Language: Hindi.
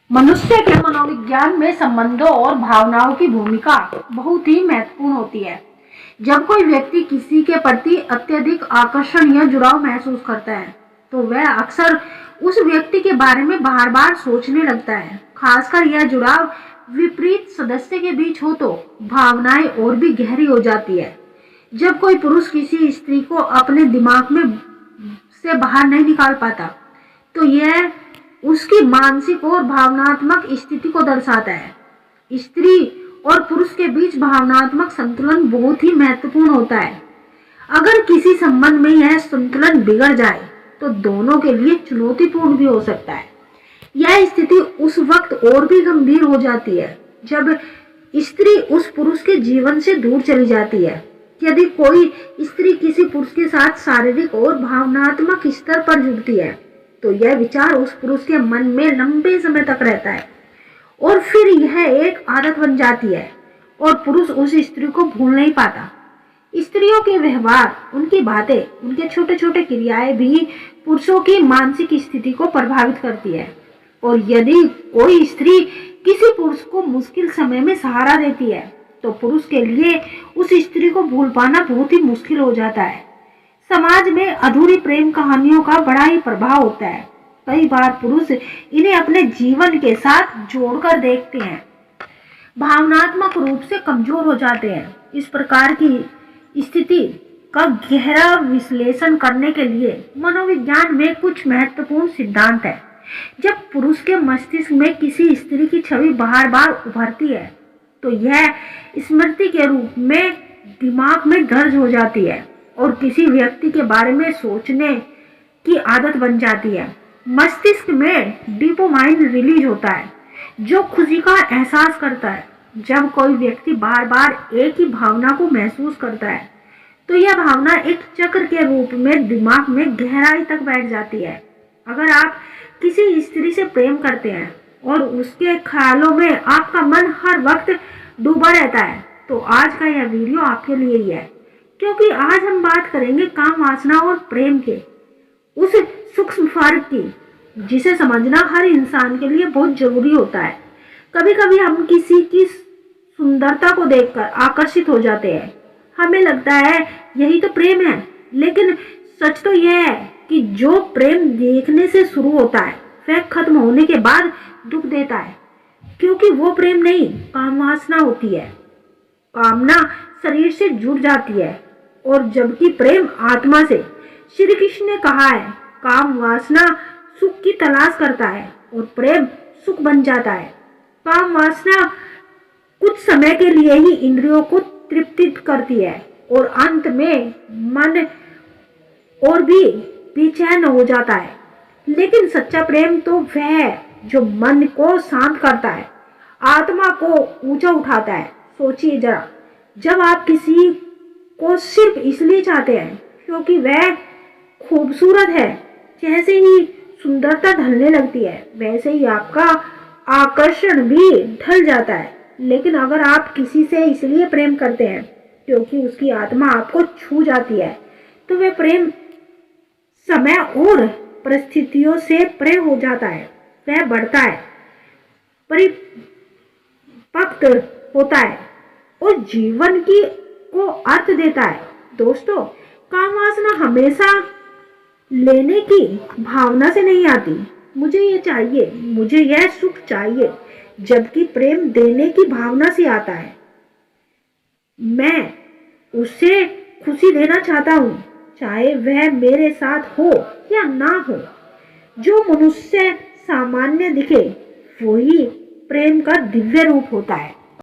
मनुष्य के मनोविज्ञान में संबंधों और भावनाओं की भूमिका बहुत ही महत्वपूर्ण होती है। जब कोई व्यक्ति किसी के प्रति अत्यधिक आकर्षण या जुड़ाव महसूस करता है, तो वह अक्सर उस व्यक्ति के बारे में बार बार सोचने लगता है। खासकर यह जुड़ाव विपरीत सदस्य के बीच हो तो भावनाएं और भी गहरी हो जाती है। जब कोई पुरुष किसी स्त्री को अपने दिमाग में से बाहर नहीं निकाल पाता, तो यह उसकी मानसिक और भावनात्मक स्थिति को दर्शाता है। स्त्री और पुरुष के बीच भावनात्मक संतुलन बहुत ही महत्वपूर्ण होता है। अगर किसी संबंध में यह संतुलन बिगड़ जाए तो दोनों के लिए चुनौतीपूर्ण भी हो सकता है। यह स्थिति उस वक्त और भी गंभीर हो जाती है जब स्त्री उस पुरुष के जीवन से दूर चली जाती है। यदि कोई स्त्री किसी पुरुष के साथ शारीरिक और भावनात्मक स्तर पर जुड़ती है, तो यह विचार उस पुरुष के मन में लंबे समय तक रहता है और फिर यह एक आदत बन जाती है और पुरुष उस स्त्री को भूल नहीं पाता। स्त्रियों के व्यवहार, उनकी बातें, उनके छोटे छोटे क्रियाएं भी पुरुषों की मानसिक स्थिति को प्रभावित करती है। और यदि कोई स्त्री किसी पुरुष को मुश्किल समय में सहारा देती है, तो पुरुष के लिए उस स्त्री को भूल पाना बहुत ही मुश्किल हो जाता है। समाज में अधूरी प्रेम कहानियों का बड़ा ही प्रभाव होता है। कई बार पुरुष इन्हें अपने जीवन के साथ जोड़कर देखते हैं, भावनात्मक रूप से कमजोर हो जाते हैं। इस प्रकार की स्थिति का गहरा विश्लेषण करने के लिए मनोविज्ञान में कुछ महत्वपूर्ण सिद्धांत है। जब पुरुष के मस्तिष्क में किसी स्त्री की छवि बार बार उभरती है, तो यह स्मृति के रूप में दिमाग में दर्ज हो जाती है और किसी व्यक्ति के बारे में सोचने की आदत बन जाती है। मस्तिष्क में डोपामाइन रिलीज होता है, जो खुशी का एहसास करता है। जब कोई व्यक्ति बार बार एक ही भावना को महसूस करता है, तो यह भावना एक चक्र के रूप में दिमाग में गहराई तक बैठ जाती है। अगर आप किसी स्त्री से प्रेम करते हैं और उसके ख्यालों में आपका मन हर वक्त डूबा रहता है, तो आज का यह वीडियो आपके लिए ही है, क्योंकि आज हम बात करेंगे काम वासना और प्रेम के उस सूक्ष्म फर्क की, जिसे समझना हर इंसान के लिए बहुत जरूरी होता है। कभी कभी हम किसी की सुंदरता को देखकर आकर्षित हो जाते हैं। हमें लगता है यही तो प्रेम है, लेकिन सच तो यह है कि जो प्रेम देखने से शुरू होता है, वह खत्म होने के बाद दुख देता है, क्योंकि वो प्रेम नहीं, काम वासना होती है। कामना शरीर से जुड़ जाती है और जबकि प्रेम आत्मा से। श्री कृष्ण ने कहा है, काम वासना सुख की तलाश करता है और प्रेम सुख बन जाता है। काम वासना कुछ समय के लिए ही इंद्रियों को तृप्त करती है और अंत में मन और भी बेचैन हो जाता है। लेकिन सच्चा प्रेम तो वह है जो मन को शांत करता है, आत्मा को ऊंचा उठाता है। सोचिए जरा, जब आप किसी को सिर्फ इसलिए चाहते हैं क्योंकि वह खूबसूरत है, जैसे ही सुंदरता ढलने लगती है, वैसे ही आपका आकर्षण भी ढल जाता है। लेकिन अगर आप किसी से इसलिए प्रेम करते हैं क्योंकि उसकी आत्मा आपको छू जाती है, तो वह प्रेम समय और परिस्थितियों से परे हो जाता है। वह बढ़ता है, परिपक्व होता है और जीवन को अर्थ देता है। दोस्तों, काम वासना हमेशा लेने की भावना से नहीं आती, मुझे ये चाहिए, मुझे यह सुख चाहिए, जबकि प्रेम देने की भावना से आता है। मैं उसे खुशी देना चाहता हूँ, चाहे वह मेरे साथ हो या ना हो। जो मनुष्य सामान्य दिखे, वही प्रेम का दिव्य रूप होता है।